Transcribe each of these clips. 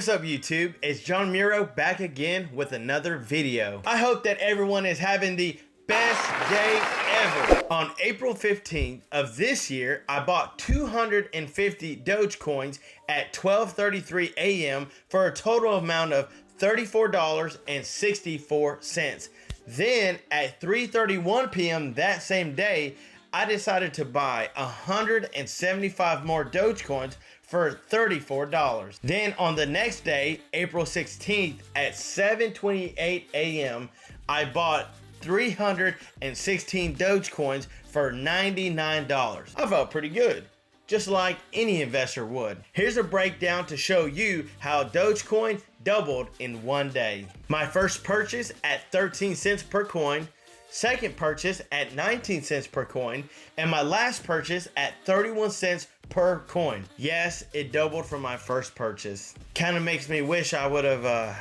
what's up YouTube? It's John Muro back again with another video. I hope that everyone is having the best day ever. On April 15th of this year, I bought 250 Dogecoins at 12:33 a.m. for a total amount of $34.64. Then at 3:31 p.m. that same day, I decided to buy 175 more Dogecoins for $34. Then on the next day, April 16th at 7:28 a.m., I bought 316 Dogecoins for $99. I felt pretty good, just like any investor would. Here's a breakdown to show you how Dogecoin doubled in one day. My first purchase at 13 cents per coin, second purchase at 19 cents per coin, and my last purchase at 31 cents per coin. Yes, it doubled from my first purchase. Kind of makes me wish I would have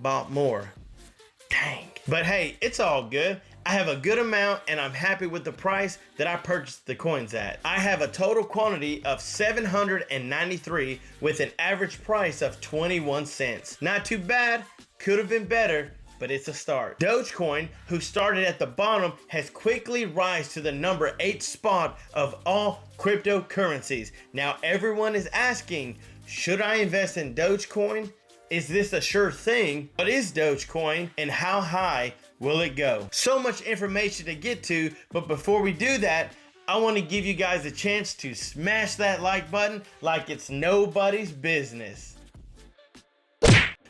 bought more. Dang. But hey, it's all good. I have a good amount and I'm happy with the price that I purchased the coins at. I have a total quantity of 793 with an average price of 21 cents. Not too bad, could have been better, but it's a start. Dogecoin, who started at the bottom, has quickly risen to the number 8 spot of all cryptocurrencies. Now everyone is asking, should I invest in Dogecoin? Is this a sure thing? What is Dogecoin and how high will it go? So much information to get to, but before we do that, I want to give you guys a chance to smash that like button like it's nobody's business.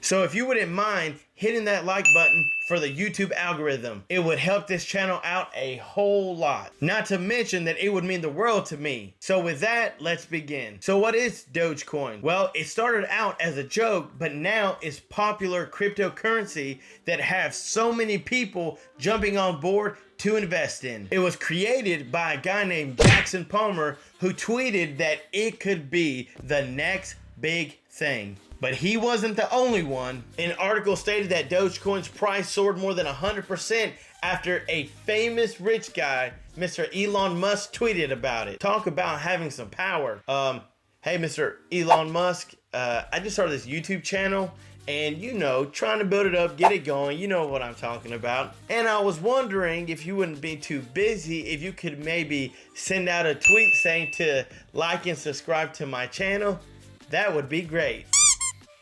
So if you wouldn't mind hitting that like button for the YouTube algorithm, it would help this channel out a whole lot. Not to mention that it would mean the world to me. So with that, let's begin. So what is Dogecoin? Well, it started out as a joke, but now it's popular cryptocurrency that have so many people jumping on board to invest in. It was created by a guy named Jackson Palmer who tweeted that it could be the next big thing. But he wasn't the only one. An article stated that Dogecoin's price soared more than 100% after a famous rich guy, Mr. Elon Musk, tweeted about it. Talk about having some power. Hey, Mr. Elon Musk, I just started this YouTube channel and, you know, trying to build it up, get it going. You know what I'm talking about. And I was wondering if you wouldn't be too busy, if you could maybe send out a tweet saying to like and subscribe to my channel. That would be great.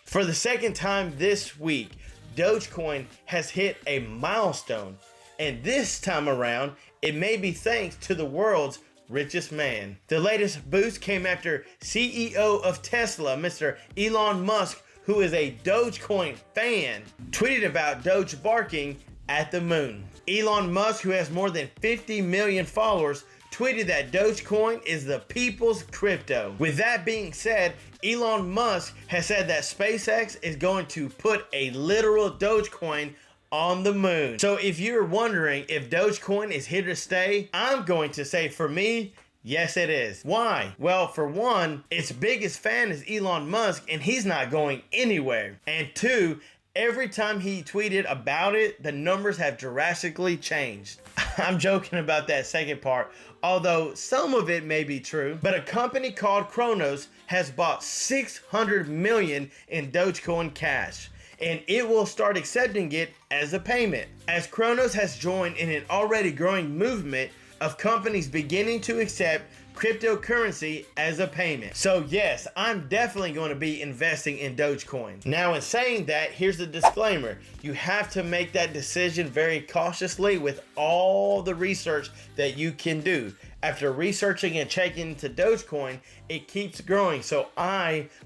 For the second time this week, Dogecoin has hit a milestone, and this time around, it may be thanks to the world's richest man. The latest boost came after CEO of Tesla, Mr. Elon Musk, who is a Dogecoin fan, tweeted about Doge barking at the moon. Elon Musk, who has more than 50 million followers, tweeted that Dogecoin is the people's crypto. With that being said, Elon Musk has said that SpaceX is going to put a literal Dogecoin on the moon. So if you're wondering if Dogecoin is here to stay, I'm going to say for me, yes it is. Why? Well, for one, its biggest fan is Elon Musk and he's not going anywhere. And two, every time he tweeted about it, the numbers have drastically changed. I'm joking about that second part, although some of it may be true. But a company called Kronos has bought 600 million in Dogecoin cash, and it will start accepting it as a payment, as Kronos has joined in an already growing movement of companies beginning to accept cryptocurrency as a payment. So yes, I'm definitely going to be investing in Dogecoin. Now in saying that, here's the disclaimer. You have to make that decision very cautiously with all the research that you can do. After researching and checking into Dogecoin, it keeps growing. So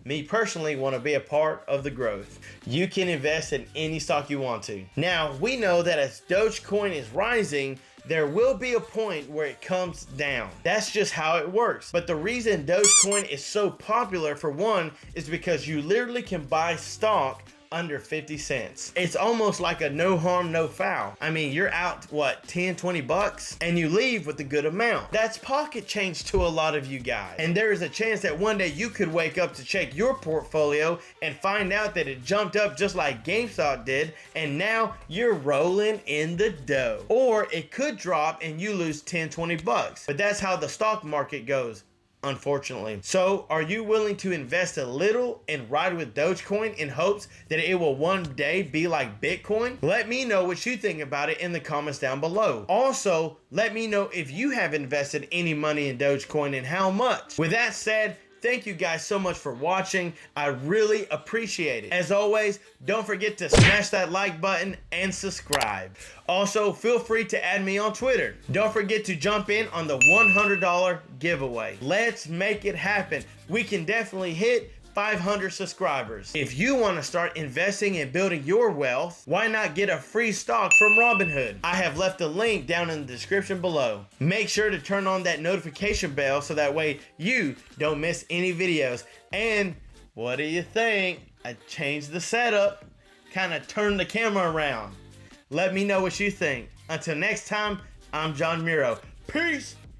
me personally, want to be a part of the growth. You can invest in any stock you want to. Now, we know that as Dogecoin is rising, there will be a point where it comes down. That's just how it works. But the reason Dogecoin is so popular, for one, is because you literally can buy stock under 50 cents. It's almost like a no harm, no foul. I mean, you're out, what, 10, 20 bucks? And you leave with a good amount. That's pocket change to a lot of you guys. And there is a chance that one day you could wake up to check your portfolio and find out that it jumped up just like GameStop did, and now you're rolling in the dough. Or it could drop and you lose 10, 20 bucks. But that's how the stock market goes. unfortunately. So are you willing to invest a little and ride with Dogecoin in hopes that it will one day be like Bitcoin? Let me know what you think about it in the comments down below. Also, let me know if you have invested any money in Dogecoin and how much. With that said, thank you guys so much for watching. I really appreciate it. As always, don't forget to smash that like button and subscribe. Also, feel free to add me on Twitter. Don't forget to jump in on the $100 giveaway. Let's make it happen. We can definitely hit 500 subscribers. If you want to start investing and building your wealth, why not get a free stock from Robinhood? I have left a link down in the description below. Make sure to turn on that notification bell so that way you don't miss any videos. And what do you think? I changed the setup, kind of turned the camera around. Let me know what you think. Until next time, I'm John Miro. Peace!